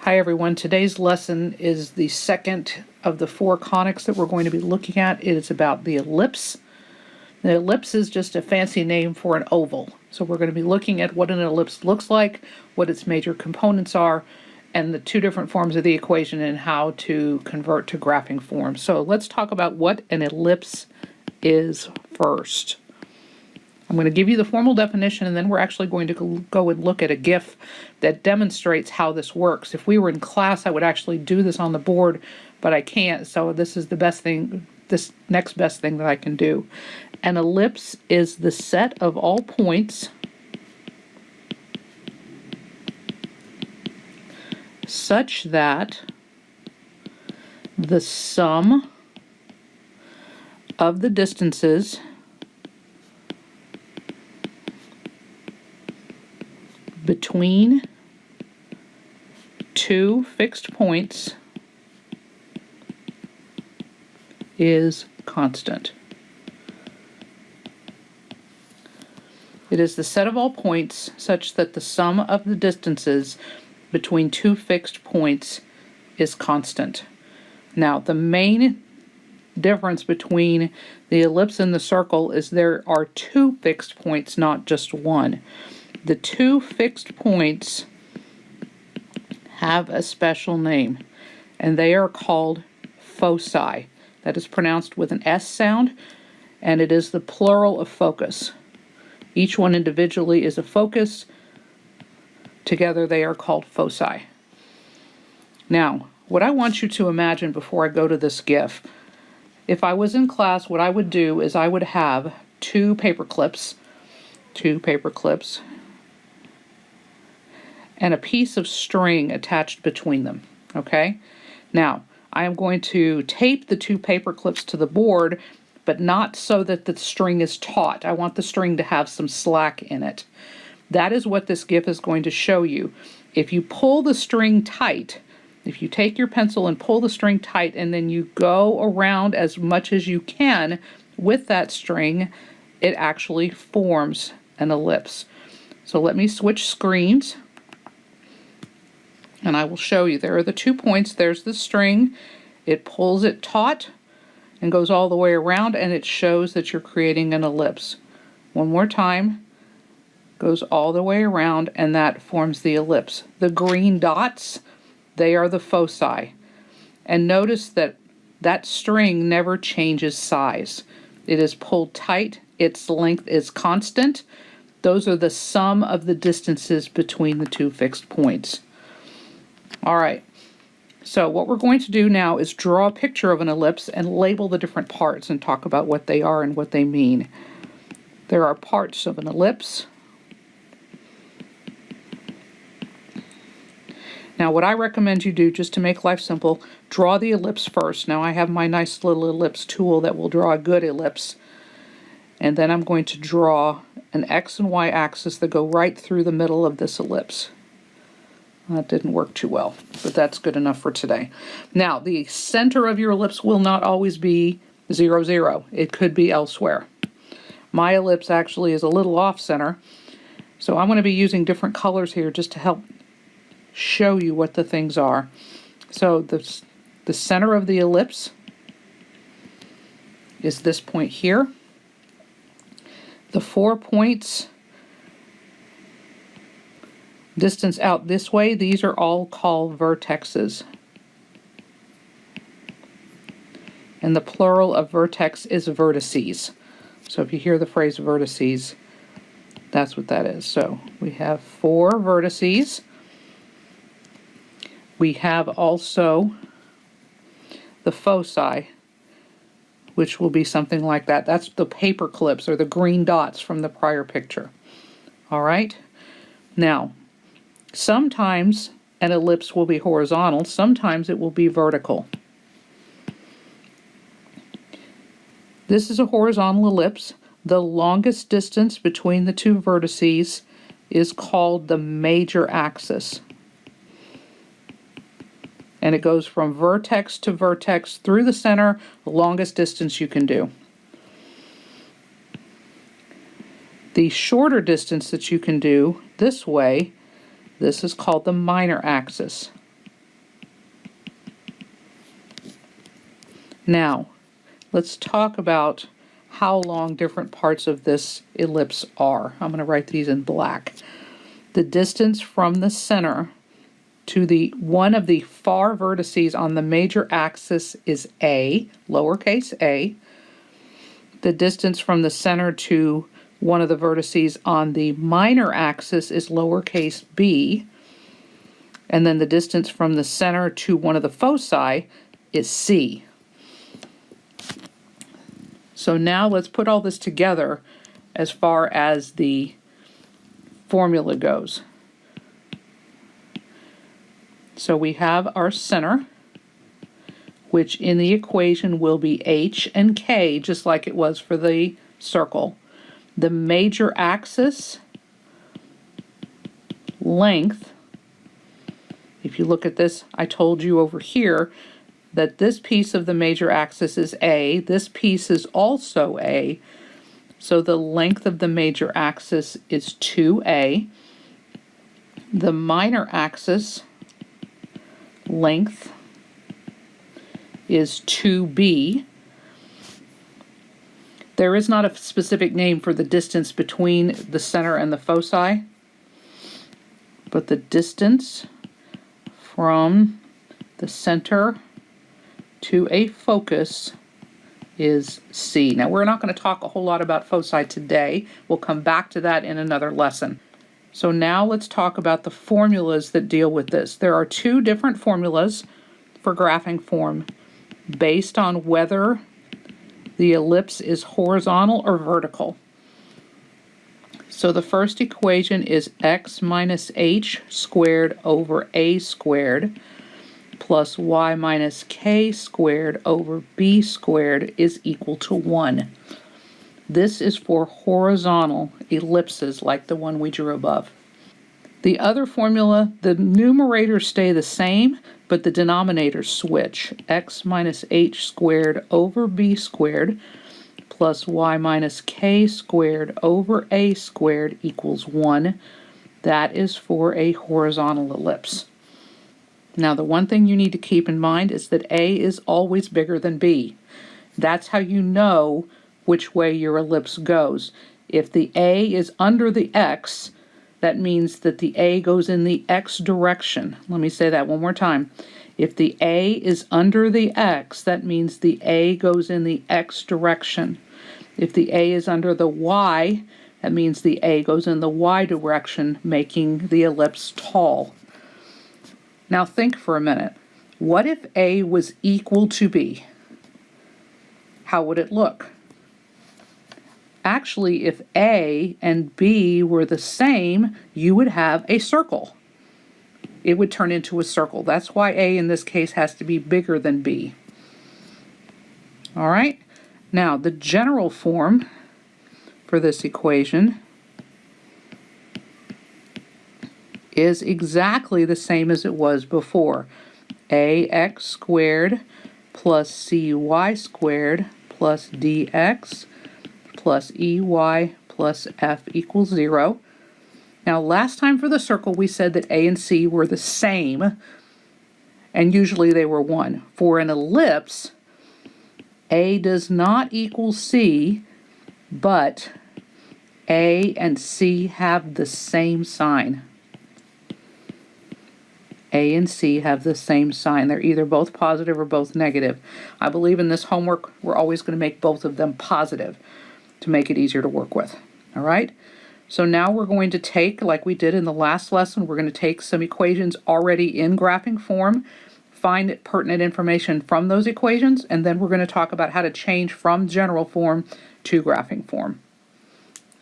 Hi everyone, today's lesson is the second of the 4 conics that we're going to be looking at. It is about the ellipse. The ellipse is just a fancy name for an oval. So we're going to be looking at what an ellipse looks like, what its major components are, and the 2 different forms of the equation and how to convert to graphing form. So let's talk about what an ellipse is first. I'm going to give you the formal definition, and then we're actually going to go and look at a GIF that demonstrates how this works. If we were in class, I would actually do this on the board, but I can't, so this is the best thing, this next best thing that I can do. An ellipse is the set of all points such that the sum of the distances between 2 fixed points is constant. It is the set of all points such that the sum of the distances between 2 fixed points is constant. Now, the main difference between the ellipse and the circle is there are 2 fixed points, not just 1. The 2 fixed points have a special name, and they are called foci. That is pronounced with an S sound, and it is the plural of focus. Each one individually is a focus. Together they are called foci. Now, what I want you to imagine before I go to this GIF, if I was in class, what I would do is I would have 2 paper clips, and a piece of string attached between them, okay? Now, I am going to tape the 2 paper clips to the board, but not so that the string is taut. I want the string to have some slack in it. That is what this GIF is going to show you. If you pull the string tight, if you take your pencil and pull the string tight and then you go around as much as you can with that string, it actually forms an ellipse. So let me switch screens, and I will show you. There are the 2 points. There's the string. It pulls it taut and goes all the way around, and it shows that you're creating an ellipse. One more time. Goes all the way around, and that forms the ellipse. The green dots, they are the foci. And notice that that string never changes size. It is pulled tight. Its length is constant. Those are the sum of the distances between the 2 fixed points. All right, so what we're going to do now is draw a picture of an ellipse and label the different parts and talk about what they are and what they mean. There are parts of an ellipse. Now, what I recommend you do, just to make life simple, draw the ellipse first. Now, I have my nice little ellipse tool that will draw a good ellipse. And then I'm going to draw an X and Y axis that go right through the middle of this ellipse. That didn't work too well, but that's good enough for today. Now, the center of your ellipse will not always be 0, 0. It could be elsewhere. My ellipse actually is a little off center, so I'm going to be using different colors here just to help show you what the things are. So the center of the ellipse is this point here. The 4 points distance out this way, these are all called vertexes. And the plural of vertex is vertices. So if you hear the phrase vertices, that's what that is. So we have 4 vertices. We have also the foci, which will be something like that. That's the paper clips or the green dots from the prior picture. All right. Now, sometimes an ellipse will be horizontal, sometimes it will be vertical. This is a horizontal ellipse. The longest distance between the 2 vertices is called the major axis. And it goes from vertex to vertex through the center, the longest distance you can do. The shorter distance that you can do this way, this is called the minor axis. Now, let's talk about how long different parts of this ellipse are. I'm going to write these in black. The distance from the center to the one of the far vertices on the major axis is A, lowercase a. The distance from the center to one of the vertices on the minor axis is lowercase b. And then the distance from the center to one of the foci is C. So now let's put all this together as far as the formula goes. So we have our center, which in the equation will be h and k, just like it was for the circle. The major axis, length. If you look at this, I told you over here that this piece of the major axis is A. This piece is also A. So the length of the major axis is 2A. The minor axis length is 2B. There is not a specific name for the distance between the center and the foci, but the distance from the center to a focus is C. Now, we're not going to talk a whole lot about foci today. We'll come back to that in another lesson. So now let's talk about the formulas that deal with this. There are two different formulas for graphing form based on whether the ellipse is horizontal or vertical. So the first equation is x minus h squared over a squared plus y minus k squared over b squared is equal to 1. This is for horizontal ellipses like the one we drew above. The other formula, the numerators stay the same, but the denominators switch. X minus h squared over b squared plus y minus k squared over a squared equals 1. That is for a horizontal ellipse. Now, the one thing you need to keep in mind is that A is always bigger than B. That's how you know which way your ellipse goes. If the A is under the X, that means that the A goes in the X direction. Let me say that one more time. If the A is under the X, that means the A goes in the X direction. If the A is under the Y, that means the A goes in the Y direction, making the ellipse tall. Now think for a minute. What if A was equal to B? How would it look? Actually, if A and B were the same, you would have a circle. It would turn into a circle. That's why A in this case has to be bigger than B. All right? Now, the general form for this equation is exactly the same as it was before. ax squared plus cy squared plus dx plus ey plus f equals 0. Now, last time for the circle, we said that a and c were the same, and usually they were 1. For an ellipse, a does not equal c, but a and c have the same sign. A and C have the same sign. They're either both positive or both negative. I believe in this homework, we're always going to make both of them positive to make it easier to work with. All right? So now we're going to take, like we did in the last lesson, we're going to take some equations already in graphing form, find pertinent information from those equations, and then we're going to talk about how to change from general form to graphing form.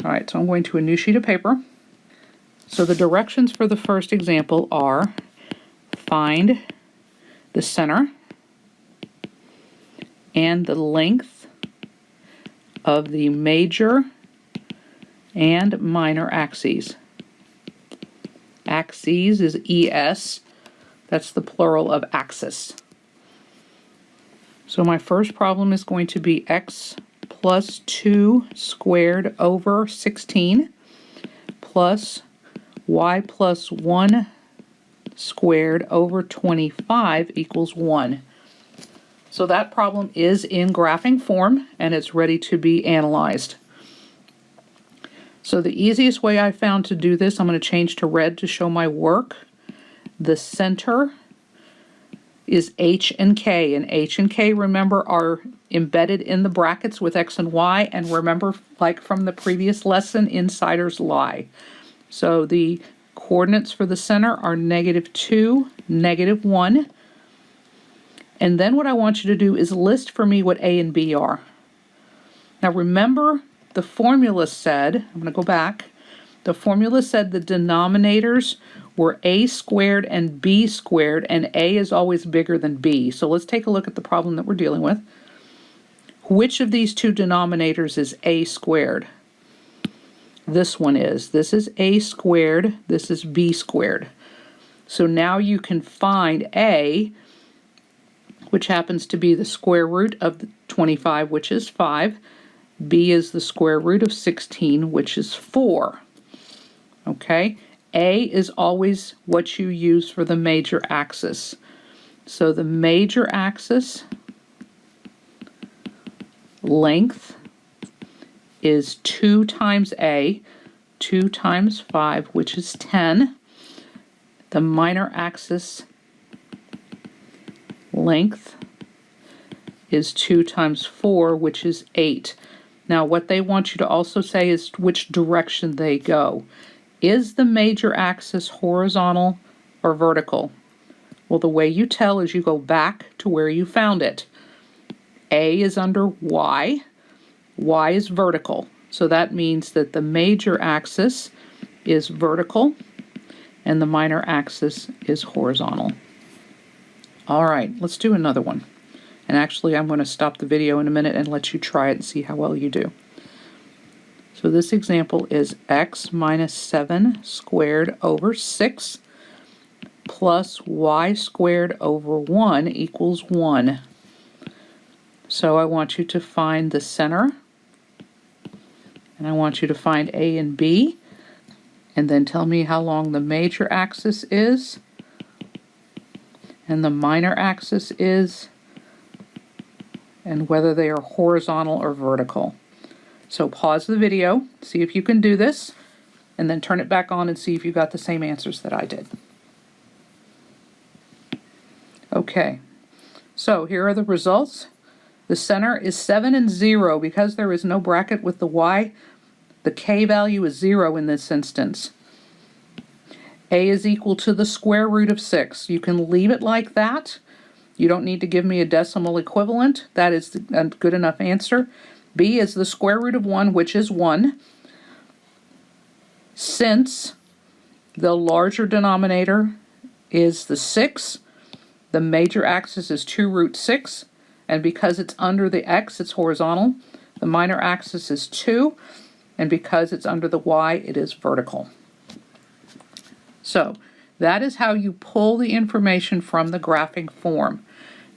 All right, so I'm going to a new sheet of paper. So the directions for the first example are: find the center and the length of the major and minor axes. Axes is ES. That's the plural of axis. So my first problem is going to be x plus 2 squared over 16 plus y plus 1 squared over 25 equals 1. So that problem is in graphing form and it's ready to be analyzed. So the easiest way I found to do this, I'm going to change to red to show my work. The center is H and K, and H and K, remember, are embedded in the brackets with X and Y, and remember, like from the previous lesson, insiders lie. So the coordinates for the center are -2, -1. And then what I want you to do is list for me what A and B are. Now remember, the formula said, I'm going to go back, the formula said the denominators were A squared and B squared, and A is always bigger than B. So let's take a look at the problem that we're dealing with. Which of these two denominators is A squared? This one is. This is A squared, this is B squared. So now you can find A, which happens to be the square root of 25, which is 5. B is the square root of 16, which is 4. Okay? A is always what you use for the major axis. So the major axis length is 2 times A, 2 times 5, which is 10. The minor axis length is 2 times 4, which is 8. Now what they want you to also say is which direction they go. Is the major axis horizontal or vertical? Well, the way you tell is you go back to where you found it. A is under Y. Y is vertical. So that means that the major axis is vertical and the minor axis is horizontal. All right, let's do another one. And actually, I'm going to stop the video in a minute and let you try it and see how well you do. So this example is x minus 7 squared over 6 plus y squared over 1 equals 1. So I want you to find the center, and I want you to find A and B, and then tell me how long the major axis is, and the minor axis is, and whether they are horizontal or vertical. So pause the video, see if you can do this, and then turn it back on and see if you got the same answers that I did. Okay, so here are the results. The center is 7 and 0. Because there is no bracket with the y, the k value is 0 in this instance. A is equal to the square root of 6. You can leave it like that. You don't need to give me a decimal equivalent. That is a good enough answer. B is the square root of 1, which is 1. Since the larger denominator is the 6, the major axis is 2 root 6, and because it's under the x, it's horizontal. The minor axis is 2, and because it's under the y, it is vertical. So that is how you pull the information from the graphing form.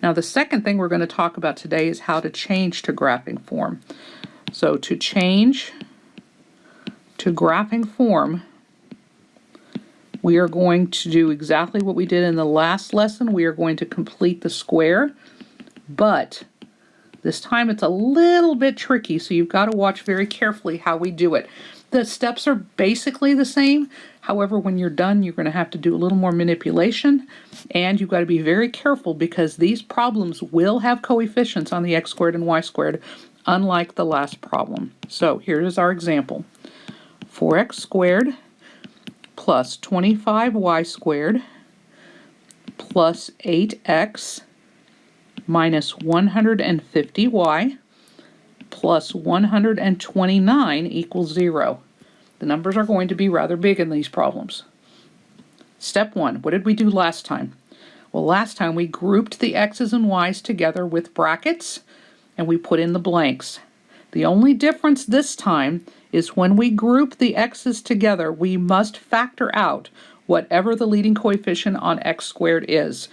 Now the second thing we're going to talk about today is how to change to graphing form. So to change to graphing form, we are going to do exactly what we did in the last lesson. We are going to complete the square, but this time it's a little bit tricky, so you've got to watch very carefully how we do it. The steps are basically the same. However, when you're done, you're going to have to do a little more manipulation, and you've got to be very careful because these problems will have coefficients on the x squared and y squared, unlike the last problem. So here is our example. 4x squared plus 25y squared plus 8x minus 150y plus 129 equals 0. The numbers are going to be rather big in these problems. Step 1, what did we do last time? Well, last time we grouped the x's and y's together with brackets, and we put in the blanks. The only difference this time is when we group the x's together, we must factor out whatever the leading coefficient on x squared is,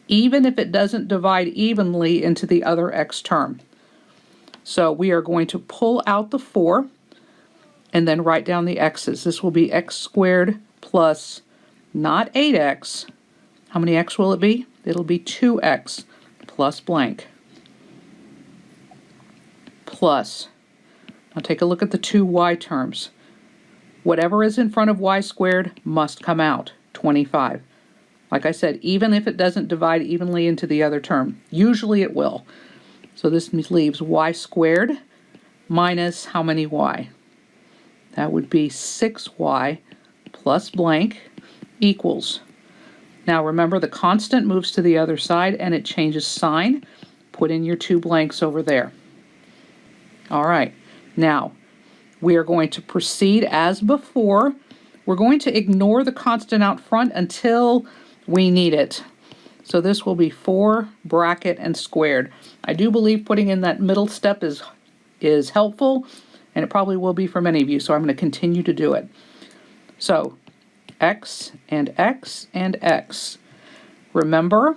even if it doesn't divide evenly into the other x term. So we are going to pull out the 4 and then write down the x's. This will be x squared plus not 8x. How many x will it be? It'll be 2x plus blank. plus. Now take a look at the two y terms. Whatever is in front of y squared must come out, 25. Like I said, even if it doesn't divide evenly into the other term, usually it will. So this leaves y squared minus how many y? That would be 6y plus blank equals. Now remember, the constant moves to the other side and it changes sign. Put in your two blanks over there. All right, now we are going to proceed as before. We're going to ignore the constant out front until we need it. So this will be 4 bracket and squared. I do believe putting in that middle step is helpful, and it probably will be for many of you, so I'm going to continue to do it. So x and x and x. Remember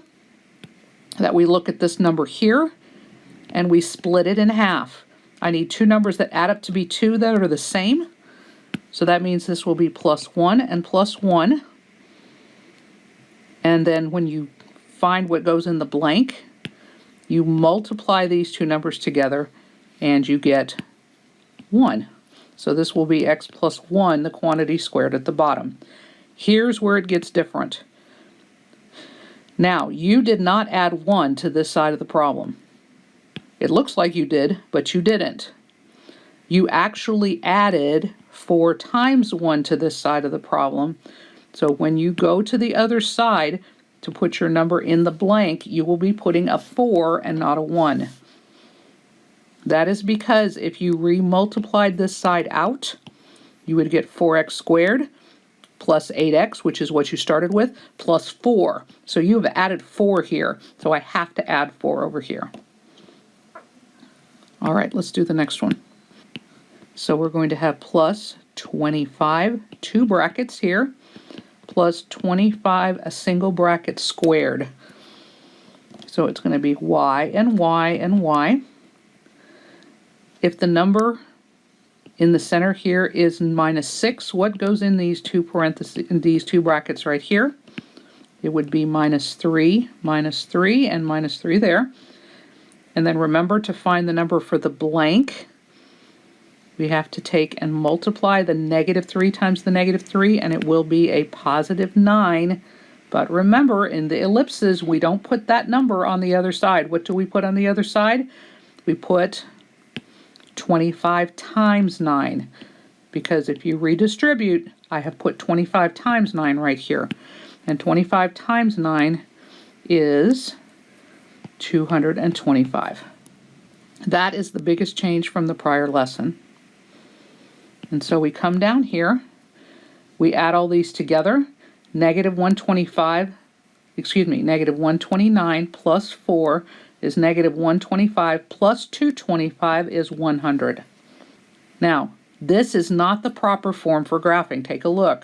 that we look at this number here and we split it in half. I need two numbers that add up to be 2 that are the same. So that means this will be +1 and +1. And then when you find what goes in the blank, you multiply these two numbers together and you get 1. So this will be x plus 1, the quantity squared at the bottom. Here's where it gets different. Now, you did not add 1 to this side of the problem. It looks like you did, but you didn't. You actually added 4 times 1 to this side of the problem. So when you go to the other side to put your number in the blank, you will be putting a 4 and not a 1. That is because if you remultiplied this side out, you would get 4x squared plus 8x, which is what you started with, plus 4. So you have added 4 here, so I have to add 4 over here. All right, let's do the next one. So we're going to have plus 25, 2 brackets here, plus 25, a single bracket squared. So it's going to be y and y and y. If the number in the center here is -6, what goes in these two parentheses, in these two brackets right here? It would be -3, -3, and -3 there. And then remember, to find the number for the blank, we have to take and multiply the -3 times the -3, and it will be a +9. But remember, in the ellipses, we don't put that number on the other side. What do we put on the other side? We put 25 times 9, because if you redistribute, I have put 25 times 9 right here, and 25 times 9 is 225. That is the biggest change from the prior lesson. And so we come down here, we add all these together. -129 plus 4 is -125 plus 225 is 100. Now, this is not the proper form for graphing. Take a look.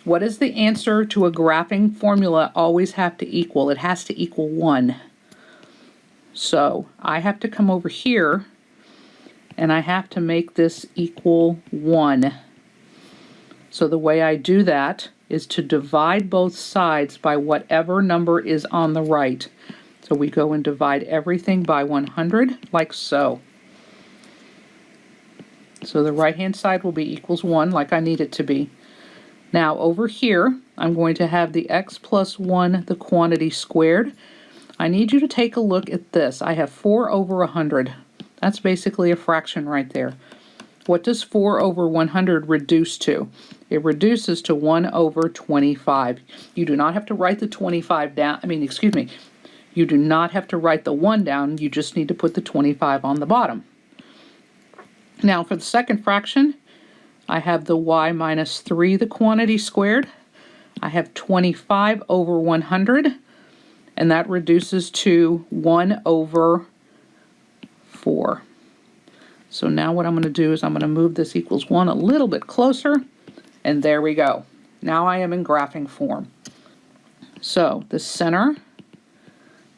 What does the answer to a graphing formula always have to equal? It has to equal 1. So I have to come over here and I have to make this equal 1. So the way I do that is to divide both sides by whatever number is on the right. So we go and divide everything by 100, like so. So the right-hand side will be equals 1, like I need it to be. Now over here, I'm going to have the x plus 1, the quantity squared. I need you to take a look at this. I have 4 over 100. That's basically a fraction right there. What does 4 over 100 reduce to? It reduces to 1 over 25. You do not have to write the 25 down. You do not have to write the 1 down. You just need to put the 25 on the bottom. Now for the second fraction, I have the y minus 3, the quantity squared. I have 25 over 100, and that reduces to 1 over 4. So now what I'm going to do is I'm going to move this equals 1 a little bit closer, and there we go. Now I am in graphing form. So the center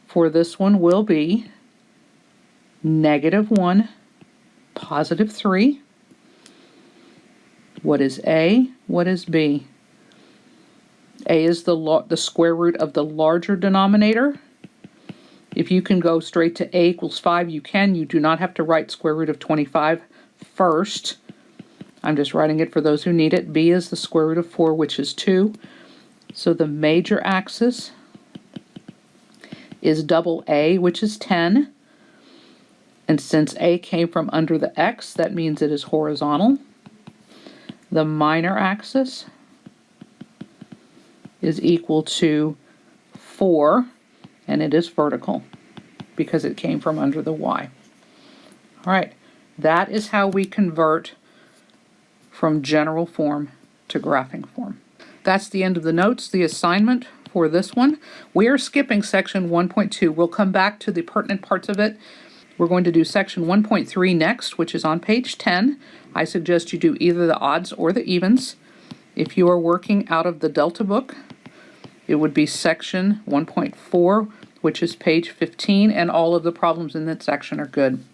for this one will be -1, +3. What is A? What is B? A is the square root of the larger denominator, If you can go straight to a equals 5, you can. You do not have to write square root of 25 first. I'm just writing it for those who need it. B is the square root of 4, which is 2. So the major axis is double A, which is 10. And since A came from under the X, that means it is horizontal. The minor axis is equal to 4, and it is vertical because it came from under the Y. All right, that is how we convert from general form to graphing form. That's the end of the notes, the assignment for this one. We are skipping section 1.2. We'll come back to the pertinent parts of it. We're going to do section 1.3 next, which is on page 10. I suggest you do either the odds or the evens. If you are working out of the Delta book, it would be section 1.4, which is page 15, and all of the problems in that section are good.